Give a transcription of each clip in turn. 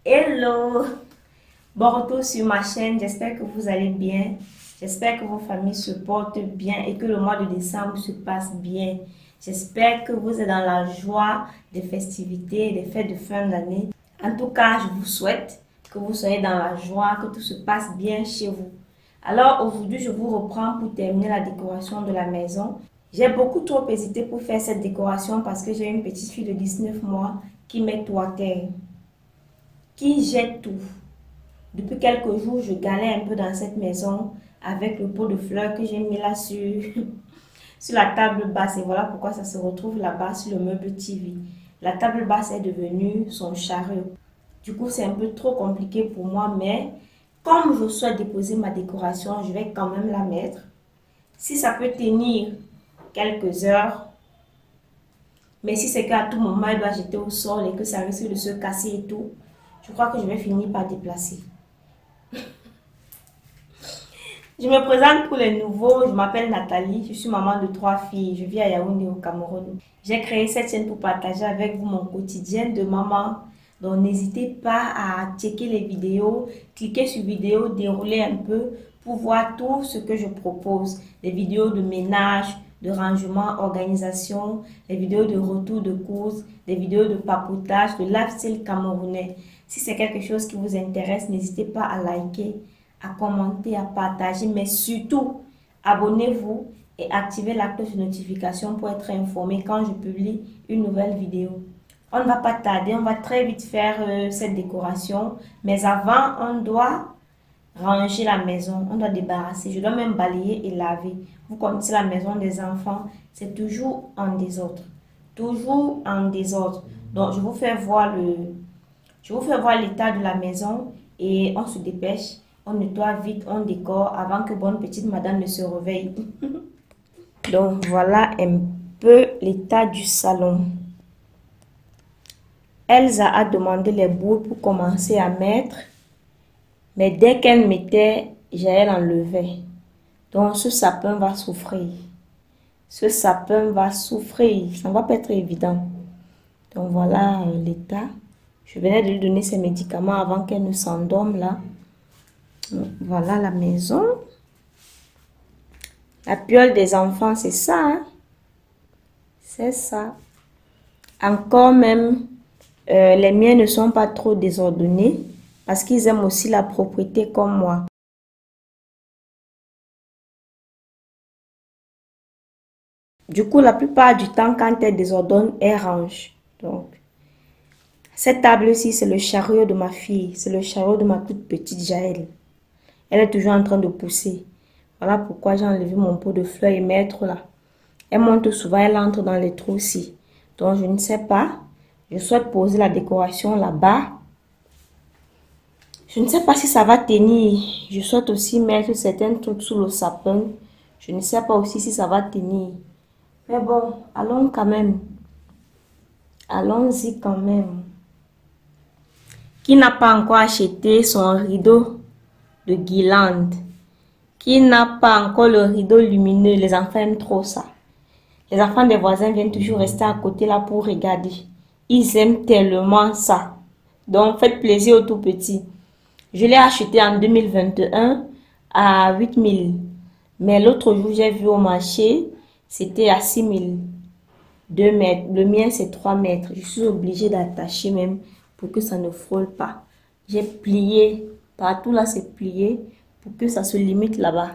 Hello! Bon retour sur ma chaîne, j'espère que vous allez bien. J'espère que vos familles se portent bien et que le mois de décembre se passe bien. J'espère que vous êtes dans la joie des festivités, des fêtes de fin d'année. En tout cas, je vous souhaite que vous soyez dans la joie, que tout se passe bien chez vous. Alors aujourd'hui, je vous reprends pour terminer la décoration de la maison. J'ai beaucoup trop hésité pour faire cette décoration parce que j'ai une petite fille de 19 mois qui met tout à terre, qui jette tout. Depuis quelques jours, je galère un peu dans cette maison avec le pot de fleurs que j'ai mis là sur la table basse. Et voilà pourquoi ça se retrouve là-bas sur le meuble TV. La table basse est devenue son chariot. Du coup, c'est un peu trop compliqué pour moi, mais comme je souhaite déposer ma décoration, je vais quand même la mettre. Si ça peut tenir quelques heures, mais si c'est qu'à tout moment, elle doit jeter au sol et que ça risque de se casser et tout, je crois que je vais finir par déplacer. Je me présente pour les nouveaux, je m'appelle Nathalie, je suis maman de 3 filles, je vis à Yaoundé au Cameroun. J'ai créé cette chaîne pour partager avec vous mon quotidien de maman. Donc n'hésitez pas à checker les vidéos, cliquez sur vidéo, dérouler un peu pour voir tout ce que je propose. Les vidéos de ménage, de rangement, organisation, les vidéos de retour de courses, des vidéos de papotage, de lifestyle camerounais. Si c'est quelque chose qui vous intéresse, n'hésitez pas à liker, à commenter, à partager, mais surtout, abonnez-vous et activez la cloche de notification pour être informé quand je publie une nouvelle vidéo. On ne va pas tarder, on va très vite faire cette décoration, mais avant, on doit ranger la maison, on doit débarrasser, je dois même balayer et laver. Vous connaissez la maison des enfants, c'est toujours en désordre, toujours en désordre. Donc, je vous fais voir l'état de la maison et on se dépêche. On nettoie vite, on décore avant que bonne petite madame ne se réveille. Donc voilà un peu l'état du salon. Elsa a demandé les boules pour commencer à mettre. Mais dès qu'elle mettait, Jaël enlevait. Donc ce sapin va souffrir. Ce sapin va souffrir. Ça ne va pas être évident. Donc voilà l'état. Je venais de lui donner ses médicaments avant qu'elle ne s'endorme là. Voilà la maison. La piole des enfants, c'est ça. Hein? C'est ça. Encore même, les miens ne sont pas trop désordonnés parce qu'ils aiment aussi la propreté comme moi. Du coup, la plupart du temps, quand elle désordonne, elle range. Donc, cette table-ci, c'est le chariot de ma fille. C'est le chariot de ma toute petite Jaël. Elle est toujours en train de pousser. Voilà pourquoi j'ai enlevé mon pot de fleurs et mettre là. Elle monte souvent, elle entre dans les trous aussi. Donc, je ne sais pas. Je souhaite poser la décoration là-bas. Je ne sais pas si ça va tenir. Je souhaite aussi mettre certains trucs sous le sapin. Je ne sais pas aussi si ça va tenir. Mais bon, allons quand même. Allons-y quand même. Qui n'a pas encore acheté son rideau de guirlande? Qui n'a pas encore le rideau lumineux? Les enfants aiment trop ça. Les enfants des voisins viennent toujours rester à côté là pour regarder. Ils aiment tellement ça. Donc, faites plaisir aux tout petits. Je l'ai acheté en 2021 à 8 000. Mais l'autre jour, j'ai vu au marché, c'était à 6 000. 2 mètres. Le mien, c'est 3 mètres. Je suis obligée d'attacher même pour que ça ne frôle pas. J'ai plié. Partout là, c'est plié pour que ça se limite là-bas.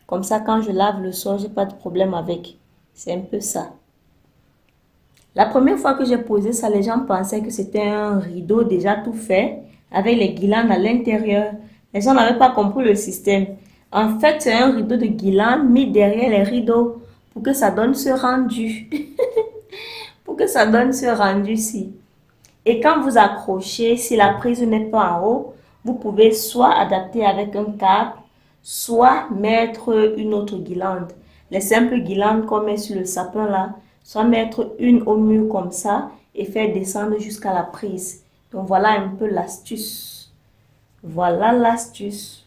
Comme ça, quand je lave le sol, j'ai pas de problème avec. C'est un peu ça. La première fois que j'ai posé ça, les gens pensaient que c'était un rideau déjà tout fait, avec les guirlandes à l'intérieur. Les gens n'avaient pas compris le système. En fait, c'est un rideau de guirlandes mis derrière les rideaux pour que ça donne ce rendu. Pour que ça donne ce rendu-ci. Et quand vous accrochez, si la prise n'est pas en haut, vous pouvez soit adapter avec un câble, soit mettre une autre guirlande. Les simples guirlandes qu'on met sur le sapin là, soit mettre une au mur comme ça et faire descendre jusqu'à la prise. Donc voilà un peu l'astuce. Voilà l'astuce.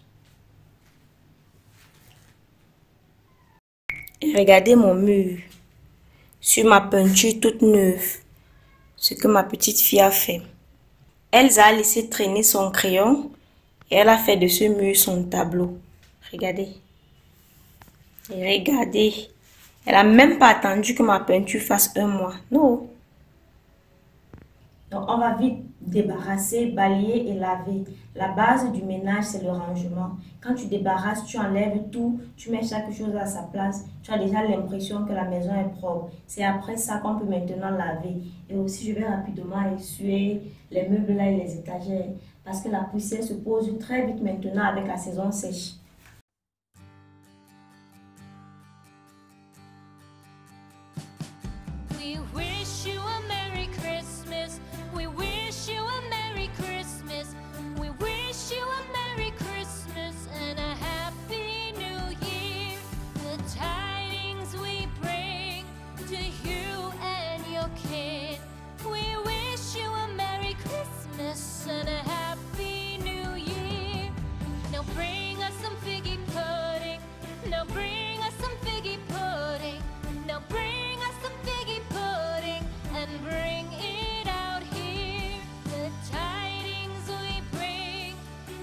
Regardez mon mur. Sur ma peinture toute neuve. Ce que ma petite fille a fait. Elsa a laissé traîner son crayon et elle a fait de ce mur son tableau. Regardez. Et regardez. Elle a même pas attendu que ma peinture fasse 1 mois. Non. Donc, on va vite débarrasser, balayer et laver. La base du ménage, c'est le rangement. Quand tu débarrasses, tu enlèves tout, tu mets chaque chose à sa place. Tu as déjà l'impression que la maison est propre. C'est après ça qu'on peut maintenant laver. Et aussi, je vais rapidement essuyer les meubles là et les étagères. Parce que la poussière se pose très vite maintenant avec la saison sèche. We wish you a Merry Christmas. We wish you a Merry Christmas. We wish you a Merry Christmas and a Happy New Year. The tidings we bring to you and your kid. We wish you a Merry Christmas and a Happy New Year. Now bring us some figgy pudding. Now bring us some figgy pudding. Now bring us some figgy pudding and bring it out here. The tidings we bring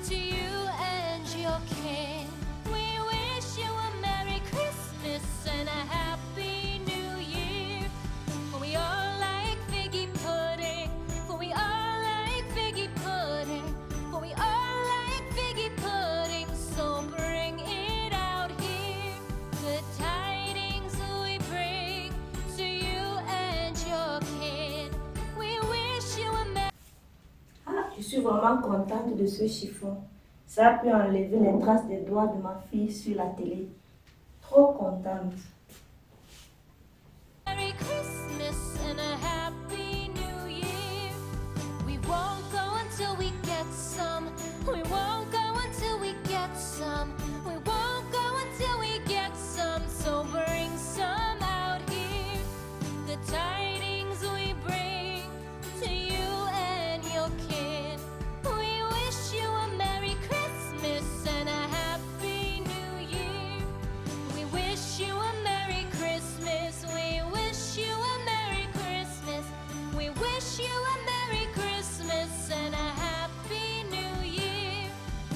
to you and your kin. We wish you a Merry Christmas and a Happy New Year. For we all like figgy pudding. For we all like figgy pudding. For we all like figgy pudding. So bring it out here. The tidings we bring to you and your kin. We wish you a Merry. Ah, je suis vraiment contente de ce chiffon. Ça a pu enlever les traces des doigts de ma fille sur la télé. Trop contente. Merry Christmas and a Happy New Year. We won't go until we get some. We won't go until we get some. We won't go until we get some. So bring some out here. The tidings we bring to you and your kin. We wish you a Merry Christmas and a Happy New Year. We wish you a Merry Christmas. We wish you a Merry Christmas. We wish you a Merry Christmas and a Happy New Year.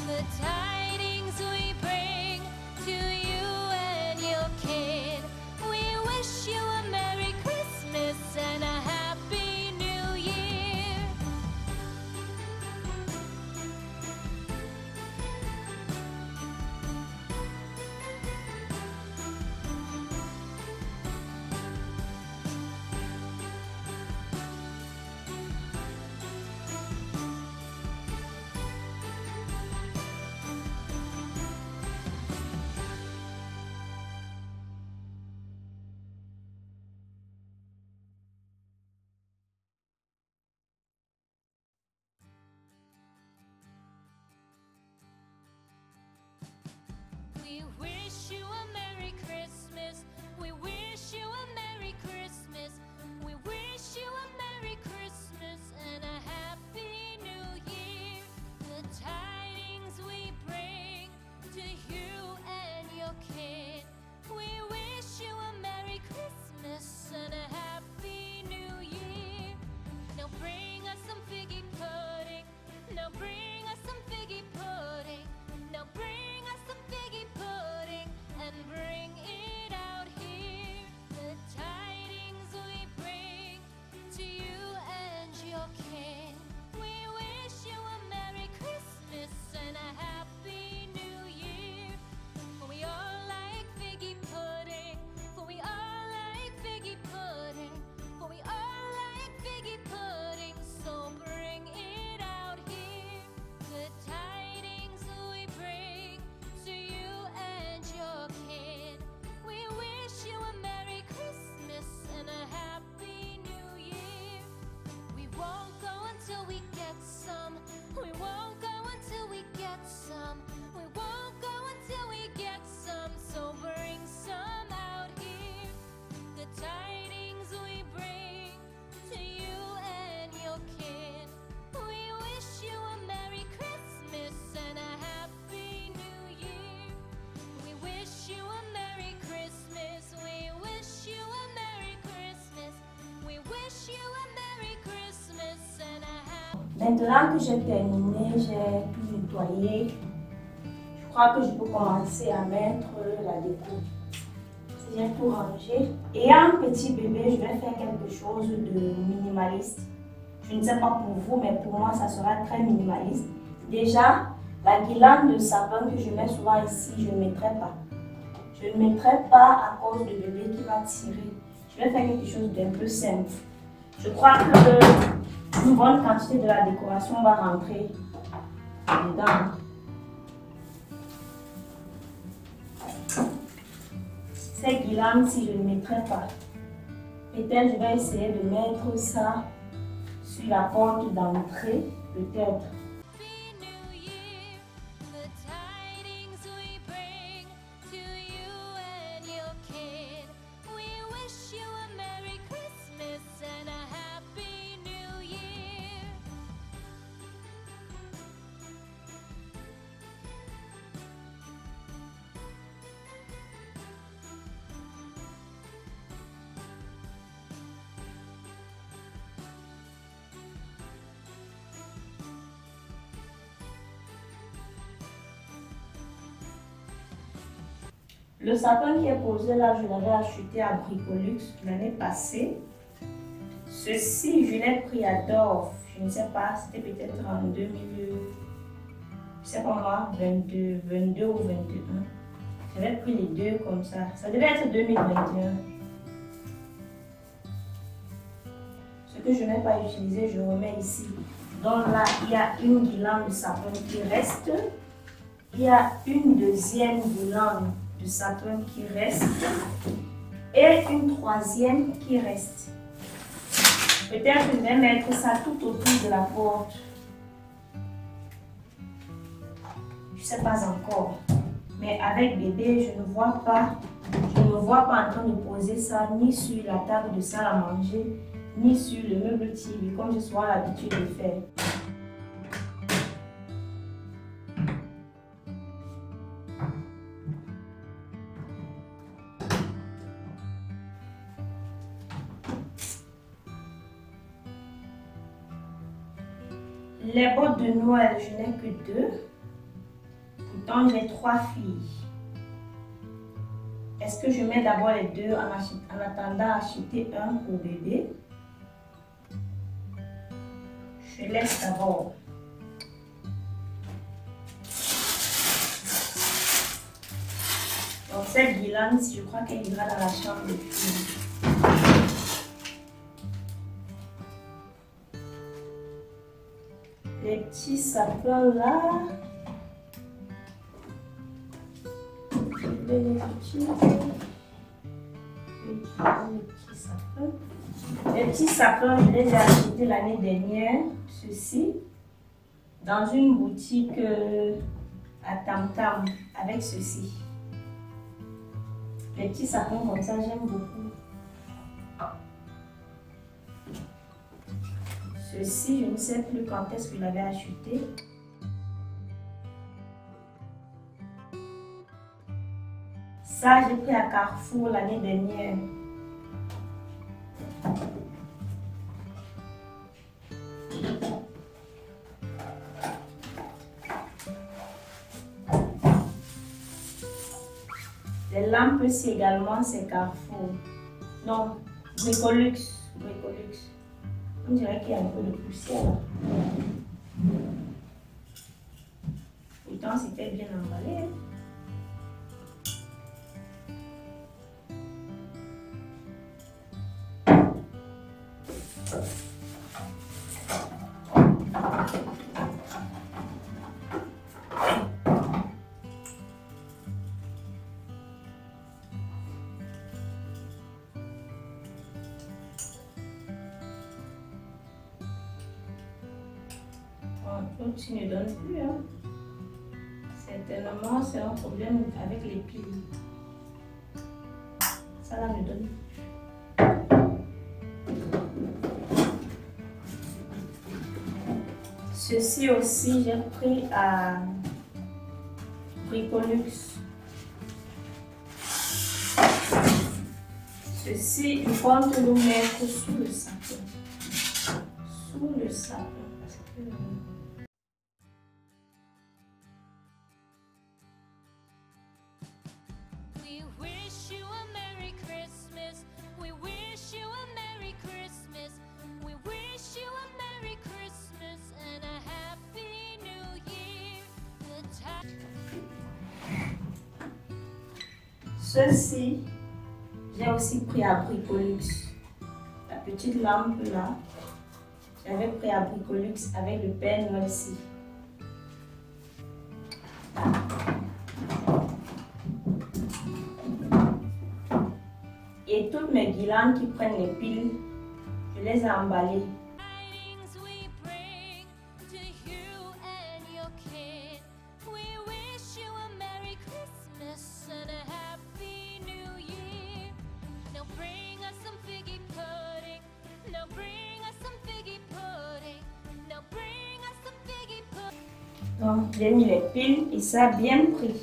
The tidings we bring to you and your kid. We wish you a Merry Christmas and a Happy New Year. We wish you a Merry Christmas. We wish you a Merry Christmas. We wish you a Merry Christmas and a Happy New Year. The tidings we bring to you and your kid. We wish you a Merry Christmas and a Happy New Year. Now bring us some figgy pudding. Now bring us some figgy pudding. Now bring us some figgy pudding and bring it out here. The tidings we bring to you and your kin. We wish you a Merry Christmas and a Happy New Year. For we all like figgy pudding. For we all like figgy pudding. For we all like figgy pudding. So bring it out here. The tidings we bring to you and your kid. We wish you a Merry Christmas and a Happy New Year. We won't go until we get some. We won't go until we get some. We won't go until we get some. So bring some out here. The tidings we bring to you and your kid. We wish you a Merry Christmas and a Happy New Year. We wish you a Merry Christmas. We wish you a Merry Christmas. We wish you a Merry Christmas and a Happy Maintenant que j'ai terminé, j'ai tout nettoyé. Je crois que je peux commencer à mettre la déco. J'ai tout rangé. Et un petit bébé, je vais faire quelque chose de minimaliste. Je ne sais pas pour vous, mais pour moi, ça sera très minimaliste. Déjà, la guirlande de sapin que je mets souvent ici, je ne mettrai pas. Je ne mettrai pas à cause du bébé qui va tirer. Je vais faire quelque chose d'un peu simple. Je crois que une bonne quantité de la décoration va rentrer dedans. Ces guirlandes, si je ne mettrai pas, peut-être je vais essayer de mettre ça sur la porte d'entrée, peut-être. Happy New Year, the tidings we bring to you and your kid. We wish you a Merry Christmas and a Happy New Year. Le sapin qui est posé là, je l'avais acheté à Bricolux l'année passée. Ceci, je l'ai pris à Dorf. Je ne sais pas, c'était peut-être en 2000, je sais pas moi, 22 ou 21. J'avais pris les deux comme ça. Ça devait être 2021. Ce que je n'ai pas utilisé, je remets ici. Donc là, il y a une guirlande de sapin qui reste. Il y a une deuxième guirlande de sapin qui reste. Et une troisième qui reste. Peut-être que je vais mettre ça tout autour de la porte. Je ne sais pas encore. Mais avec bébé, je ne me vois pas en train de poser ça ni sur la table de salle à manger, ni sur le meuble TV, comme je sois l'habitude de faire. Les bottes de Noël, je n'ai que 2. Pourtant, j'ai 3 filles. Est-ce que je mets d'abord les 2 en attendant d'acheter un pour bébé? Je laisse d'abord. Donc cette guirlande, je crois qu'elle ira dans la chambre de filles. Les petits sapins là, je vais les utiliser. Les petits sapins, je les ai achetés l'année dernière, ceci, dans une boutique à Tam Tam, avec ceci. Les petits sapins comme ça, j'aime beaucoup. Ceci, je ne sais plus quand est-ce que je l'avais acheté. Ça, j'ai pris à Carrefour l'année dernière. Les lampes aussi également, c'est Carrefour. Non, Bricolux. Bricolux. On dirait qu'il y a un peu de poussière là. Pourtant, c'était bien emballé. L'autre ne donne plus. Hein. Certainement, c'est un problème avec les piles. Ça là ne donne plus. Ceci aussi, j'ai pris à Bricolux. Ceci, je compte le mettre sous le sapin. Sous le sapin. We wish you a Merry Christmas. We wish you a Merry Christmas. We wish you a Merry Christmas and a Happy New Year. Ceci, j'ai aussi pris à Bricolux. La petite lampe là, j'avais pris à Bricolux avec le Père Noël ici. Et toutes mes guirlandes qui prennent les piles, je les ai emballées. Tidings we bring to you and your kin. We wish you a Merry Christmas and a Happy New Year. Now bring us some figgy pudding. Now bring us some figgy pudding. Now bring us some figgy pudding. Donc j'ai mis les piles et ça a bien pris.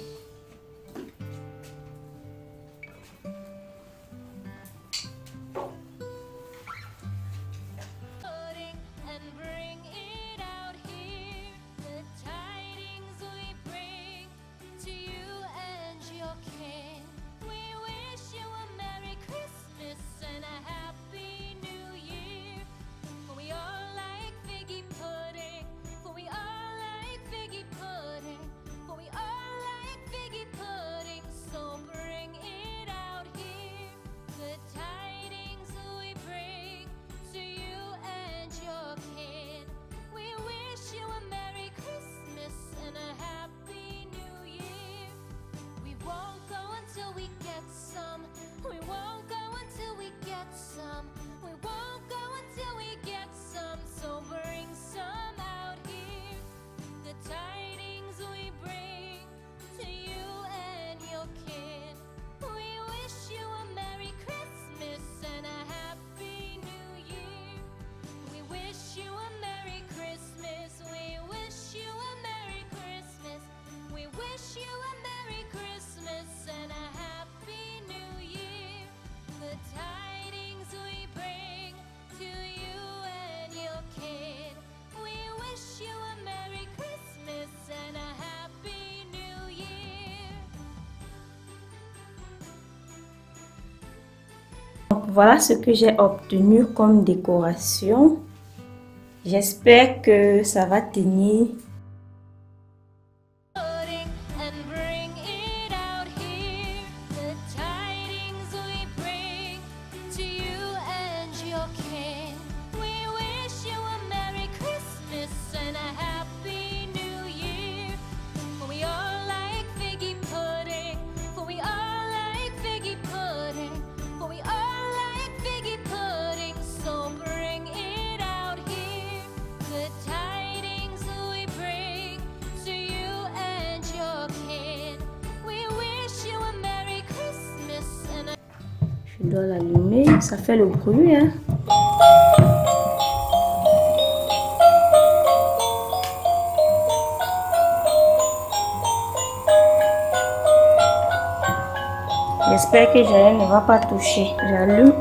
And bring it out here. The tidings we bring to you and your kin. We wish you a Merry Christmas and a Happy New Year. For we all like figgy pudding. For we all like figgy pudding. For we all like figgy pudding. So bring it out here. The tidings we bring to you and your kin. We wish you a Merry Christmas and a Happy New Year. We won't go until we get some. We won't go until we get some. We won't go until we get some. So bring some out here. The tidings we bring to you and your kin. We wish you a Merry Christmas and a Happy New Year. We wish you a Merry Christmas. We wish you a Merry Christmas. We wish you a Merry Christmas and a Happy New Year. The tidings we bring to you and your kin. We wish you a Merry Christmas and a Happy New Year. Donc voilà ce que j'ai obtenu comme décoration. J'espère que ça va tenir. Pudding and bring it out here. The tidings we bring to you and your kin. We wish you a Merry Christmas and a Happy New Year. For we all like figgy pudding. For we all like figgy pudding. For we all like figgy pudding. So bring it out here. The tidings we bring to you and your kin. We wish you a Merry Christmas and a Je dois l'allumer, ça fait le bruit, hein. J'espère que Jaël ne va pas toucher. J'allume.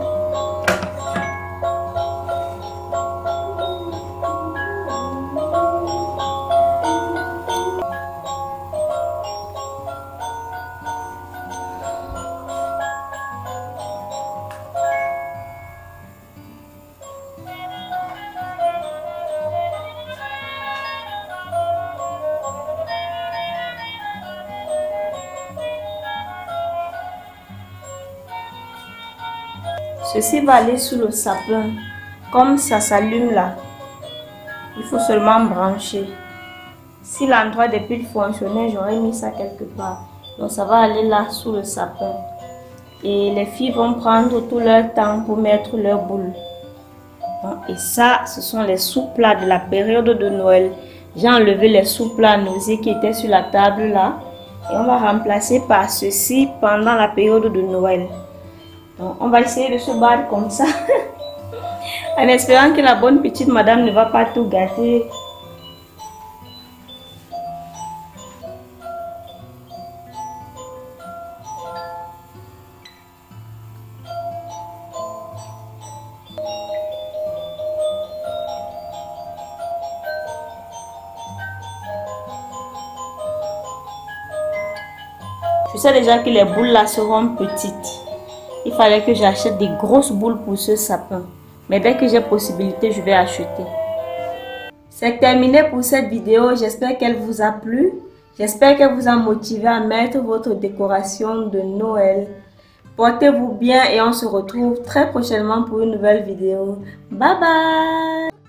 Ceci va aller sous le sapin. Comme ça s'allume là, il faut seulement brancher. Si l'endroit des piles fonctionnait, j'aurais mis ça quelque part. Donc ça va aller là sous le sapin. Et les filles vont prendre tout leur temps pour mettre leurs boules. Bon, et ça, ce sont les sous-plats de la période de Noël. J'ai enlevé les sous-plats nausées qui étaient sur la table là. Et on va remplacer par ceci pendant la période de Noël. Donc, on va essayer de se battre comme ça. En espérant que la bonne petite madame ne va pas tout gâter. Je sais déjà que les boules là seront petites. Il fallait que j'achète des grosses boules pour ce sapin. Mais dès que j'ai possibilité, je vais acheter. C'est terminé pour cette vidéo. J'espère qu'elle vous a plu. J'espère qu'elle vous a motivé à mettre votre décoration de Noël. Portez-vous bien et on se retrouve très prochainement pour une nouvelle vidéo. Bye bye!